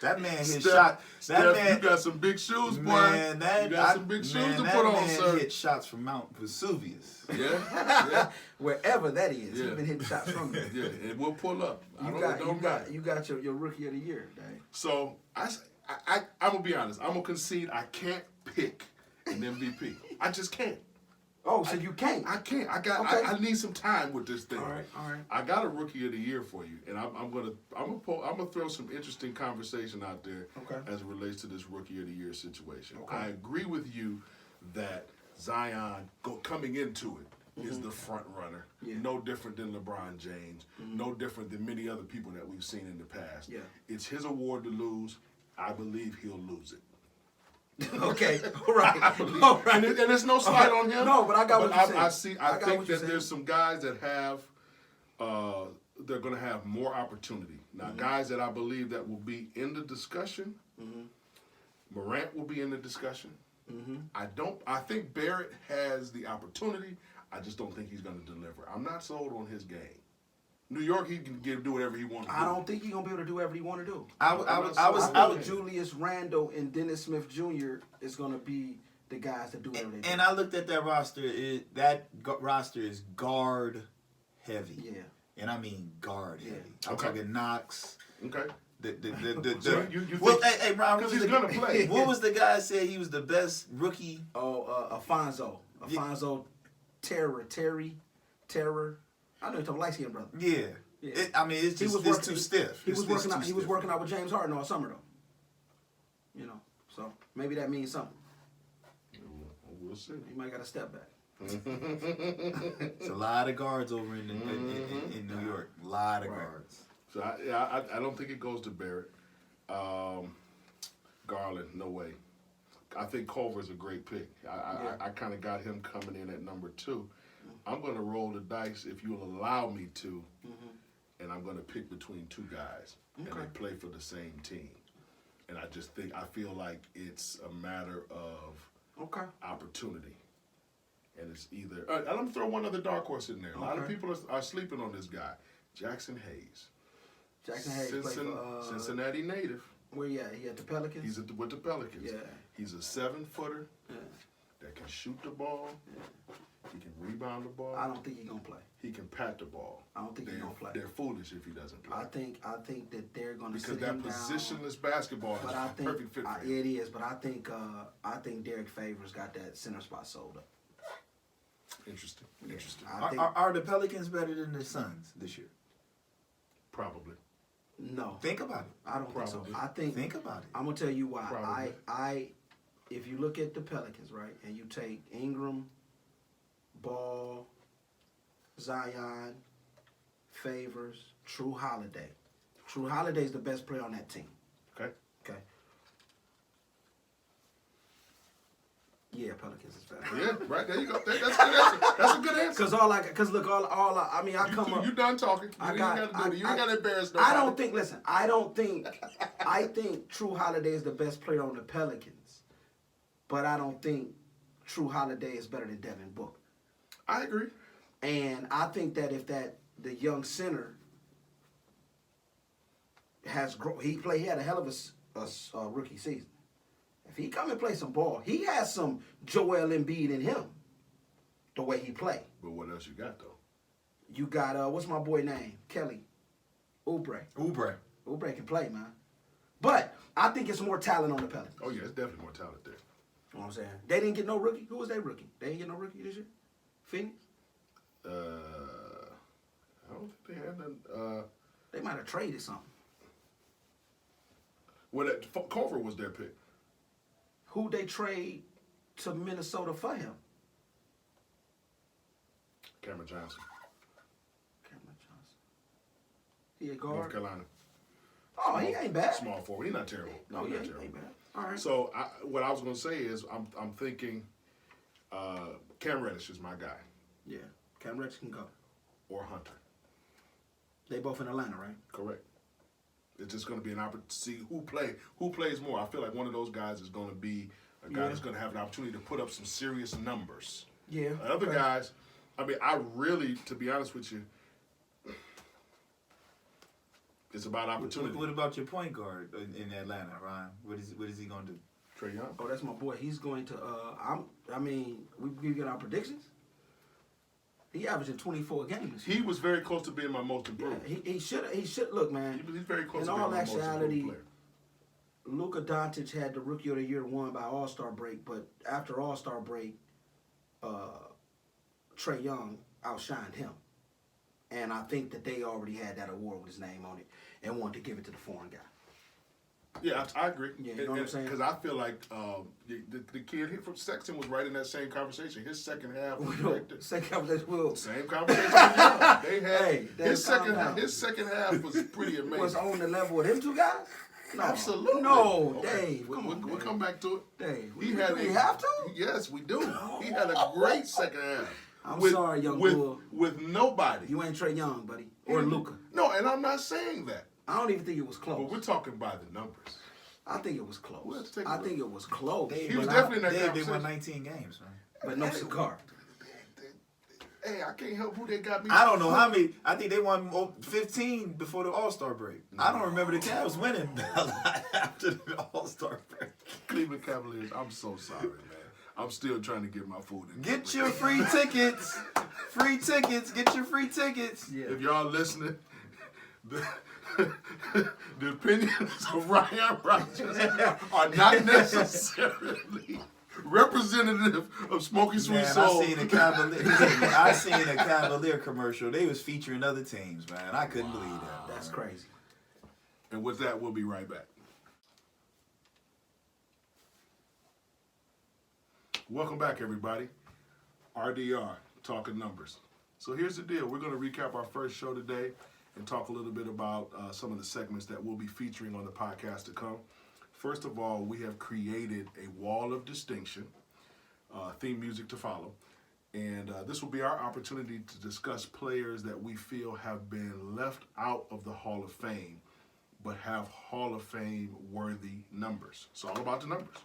That man hit Steph, shot. That Steph, man, you got some big shoes, boy. man, you got some big shoes man, to that put on, man sir. hit shots from Mount Vesuvius. Yeah, Wherever that is, Yeah. he's been hitting shots from there. yeah, and we'll pull up. You got your rookie of the year, Dave. So I'm gonna be honest. I'm gonna concede. I can't pick an MVP. I just can't. Oh, so you can't. I can't. Okay. I need some time with this thing. All right. I got a rookie of the year for you, and I'm gonna throw some interesting conversation out there as it relates to this rookie of the year situation. Okay. I agree with you that Zion coming into it is the front runner. Yeah. No different than LeBron James. No different than many other people that we've seen in the past. Yeah. It's his award to lose. I believe he'll lose it. Okay, all right. All right. And it's no slight on him. No, but I got what you're saying. I I got think what you're that there's some guys that have, they're going to have more opportunity. Now, guys that I believe that will be in the discussion, Morant will be in the discussion. I think Barrett has the opportunity. I just don't think he's going to deliver. I'm not sold on his game. New York, he can do whatever he wants to do. I don't think he's gonna be able to do whatever he want to do. I think Julius Randle and Dennis Smith Jr. is gonna be the guys that do whatever they do. And I looked at that roster. Roster is guard heavy. Yeah. And I mean guard heavy. Yeah. I'm Okay. talking Knox. Okay. The you well, think- hey, Ron, because he's gonna play. What was the guy said he was the best rookie? Oh, Alfonso Terror. I know you're talking light skinned brother. Yeah. Yeah. It's just it's too stiff. He was working out with James Harden all summer though. You know, so maybe that means something. We'll see. He might got to step back. It's a lot of guards over in New York. A lot of guards. So I don't think it goes to Barrett. Garland, no way. I think Culver's a great pick. I kind of got him coming in at number 2. I'm going to roll the dice if you'll allow me to, and I'm going to pick between 2 guys, and they play for the same team. And I feel like it's a matter of opportunity. And it's either, I'm going to throw one other dark horse in there. A lot of people are sleeping on this guy, Jackson Hayes. Jackson Hayes played for Cincinnati native. Where he at? He at the Pelicans? He's with the Pelicans. Yeah. He's a 7-footer that can shoot the ball. Yeah. He can rebound the ball. I don't think he's gonna play. He can pat the ball. I don't think he's gonna play. They're foolish if he doesn't play. I think that they're gonna because sit that him positionless basketball is a perfect fit for him. It is, but I think Derek Favors got that center spot sold up. Interesting. Are the Pelicans better than the Suns this year? Probably. No. Think about it. I don't think so. Think about it. I'm gonna tell you why. Probably. If you look at the Pelicans, right, and you take Ingram, Ball, Zion, Favors, True Holiday. True Holiday's the best player on that team. Okay. Yeah, Pelicans is better. Yeah, right there you go. That's a good answer. That's a good answer. I come up. You done talking? You ain't got to embarrass nobody. I think True Holiday is the best player on the Pelicans, but I don't think True Holiday is better than Devin Booker. I agree. And I think that if the young center he had a hell of a rookie season. If he come and play some ball, he has some Joel Embiid in him, the way he play. But what else you got, though? You got, what's my boy name? Kelly Oubre. Oubre can play, man. But I think it's more talent on the Pelicans. Oh, yeah, it's definitely more talent there. You know what I'm saying? They didn't get no rookie. Who was their rookie? They didn't get no rookie this year? Phoenix? I don't think they had none. They might have traded something. Well, Culver was their pick. Who they trade to Minnesota for him? Cameron Johnson. He a guard? North Carolina. Oh, he ain't bad. Small forward. He's not terrible. No, he ain't bad. All right. So what I was going to say is I'm thinking Cam Reddish is my guy. Yeah, Cam Reddish can go. Or Hunter. They both in Atlanta, right? Correct. It's just going to be an opportunity to see who plays more. I feel like one of those guys is going to be a guy that's going to have an opportunity to put up some serious numbers. Yeah. Other guys, I really, to be honest with you, it's about opportunity. What about your point guard in Atlanta, Ryan? What is he going to do? Trae Young. Oh, that's my boy. He's going to. We get our predictions. He averaging 24 games. He was very close to being my most improved. Yeah, he should look, man. He's very close in to being my most improved player. Luka Doncic had the Rookie of the Year won by All-Star break, but after All-Star break, Trae Young outshined him. And I think that they already had that award with his name on it and wanted to give it to the foreign guy. Yeah, I agree. Yeah, you know what I'm saying? Because I feel like the kid from Sexton was right in that same conversation. His second half was Same conversation. Same conversation. They had his second half was pretty amazing. Was on the level with them two guys? No. Absolutely. No, okay. Dave. We'll come back to it. Dave, we have to? Yes, we do. He had a great second half. I'm sorry, young bull. With nobody. You ain't Trae Young, buddy. Or Luka. No, and I'm not saying that. I don't even think it was close. But we're talking by the numbers. I think it was close. We'll have to take a I look. think it was close. He was definitely in that conversation. They won 19 games, man. But no cigar. Hey, I can't help who they got me. I don't know how many. I think they won 15 before the All-Star break. I don't remember the Cavs winning a lot after the All-Star break. Cleveland Cavaliers, I'm so sorry, man. I'm still trying to get my food in. Get your free tickets. Free tickets. Get your free tickets. Yeah. If y'all listening, the opinions of Ryan Rodgers are not necessarily representative of Smoky Sweet Man, Soul. I seen a Cavalier commercial. They was featuring other teams, man. I couldn't believe that. That's crazy. And with that, we'll be right back. Welcome back, everybody. RDR, Talking Numbers. So here's the deal. We're going to recap our first show today and talk a little bit about some of the segments that we'll be featuring on the podcast to come. First of all, we have created a wall of distinction, theme music to follow. And this will be our opportunity to discuss players that we feel have been left out of the Hall of Fame, but have Hall of Fame worthy numbers. It's all about the numbers.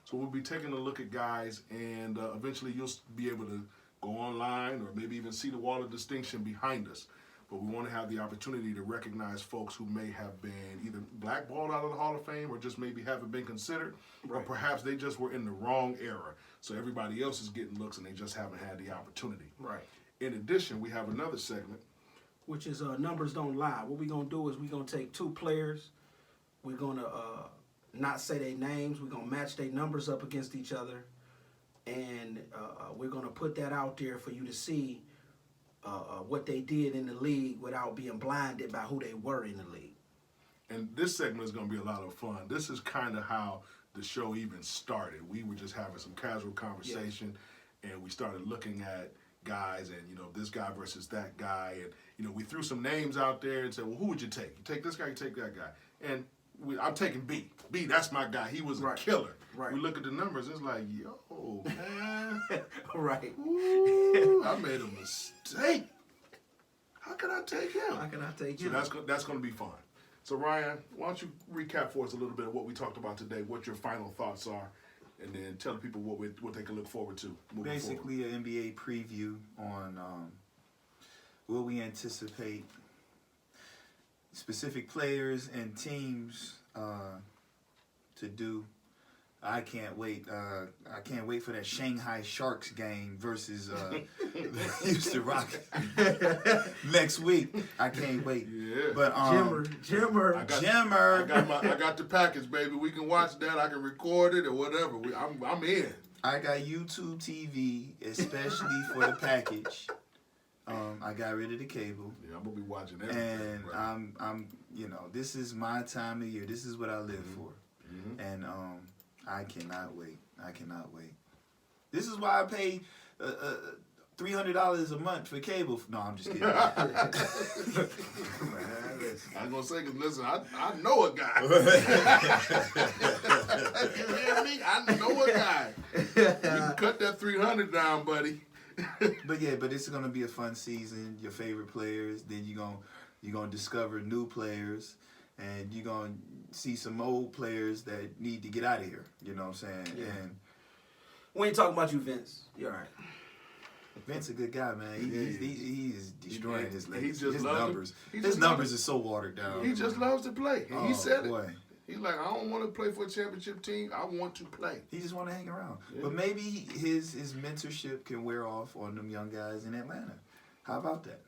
So we'll be taking a look at guys, and eventually you'll be able to go online or maybe even see the wall of distinction behind us. But we want to have the opportunity to recognize folks who may have been either blackballed out of the Hall of Fame or just maybe haven't been considered, or perhaps they just were in the wrong era. So everybody else is getting looks and they just haven't had the opportunity. Right. In addition, we have another segment, which is Numbers Don't Lie. What we're going to do is we're going to take two players. We're going to not say their names. We're going to match their numbers up against each other. And we're going to put that out there for you to see what they did in the league without being blinded by who they were in the league. and this segment is going to be a lot of fun. This is kind of how the show even started. We were just having some casual conversation, and we started looking at guys and, you know, this guy versus that guy. And, you know, we threw some names out there and said, well, who would you take? You take this guy, you take that guy. And I'm taking B. B, that's my guy. He was a killer. Right. We look at the numbers, it's like, yo, man. Right. Ooh, I made a mistake. How can I take him? How can I take him? So that's going to be fun. So, Ryan, why don't you recap for us a little bit of what we talked about today, what your final thoughts are, and then tell the people what they can look forward to moving Basically, an NBA preview on will we anticipate specific players and teams to do. I can't wait. I can't wait for that Shanghai Sharks game versus Houston Rockets next week. I can't wait. Yeah. But Jimmer. I got the package, baby. We can watch that. I can record it or whatever. I'm in. I got YouTube TV, especially for the package. I got rid of the cable. Yeah, I'm gonna be watching everything. And right? I'm you know, this is my time of year. This is what I live for. Mm-hmm. And I cannot wait. I cannot wait. This is why I pay $300 a month for cable. No, I'm just kidding. I was gonna say, 'cause listen, I know a guy. You hear me? I know a guy. You can cut that 300 down, buddy. But it's gonna be a fun season. Your favorite players. Then you're gonna discover new players, and you're gonna see some old players that need to get out of here. You know what I'm saying? Yeah. And We ain't talking about you, Vince. You're all right. Vince a good guy, man. He is destroying his legs. just His loves numbers. to- he His just numbers loves- are so watered down. He just loves to play. And he said boy. it. He's like, I don't want to play for a championship team. I want to play. He just want to hang around. Yeah. But maybe his mentorship can wear off on them young guys in Atlanta. How about that?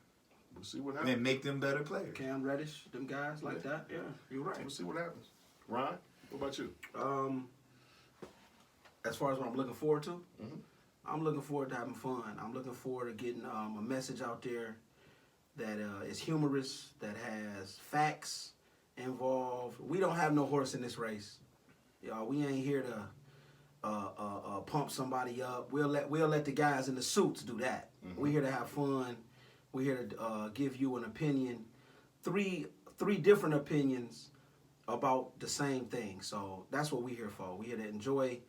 We'll see what happens. And make them better players. Cam Reddish, them guys like that. Yeah, you're right. We'll see what happens. Ron, what about you? As far as what I'm looking forward to, Mhm. I'm looking forward to having fun. I'm looking forward to getting a message out there that is humorous, that has facts involved. We don't have no horse in this race, y'all. We ain't here to pump somebody up. We'll let the guys in the suits do that. Mhm. We're here to have fun. We're here to give you an opinion, three different opinions about the same thing. So that's what we're here for. We're here to enjoy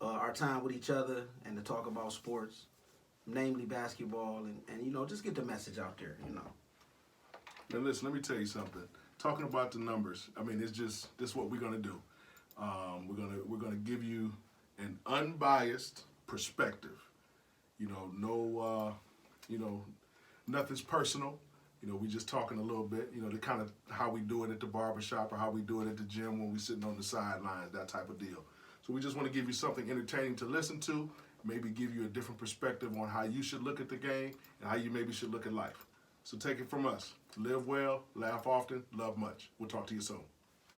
our time with each other and to talk about sports, namely basketball, and you know, just get the message out there, you know. Now listen, let me tell you something. Talking about the numbers, I mean, it's just this is what we're gonna do. We're gonna give you an unbiased perspective. You know, nothing's personal. You know, we just talking a little bit. You know, the kind of how we do it at the barbershop or how we do it at the gym when we sitting on the sidelines, that type of deal. So we just want to give you something entertaining to listen to, maybe give you a different perspective on how you should look at the game and how you maybe should look at life. So take it from us. Live well, laugh often, love much. We'll talk to you soon.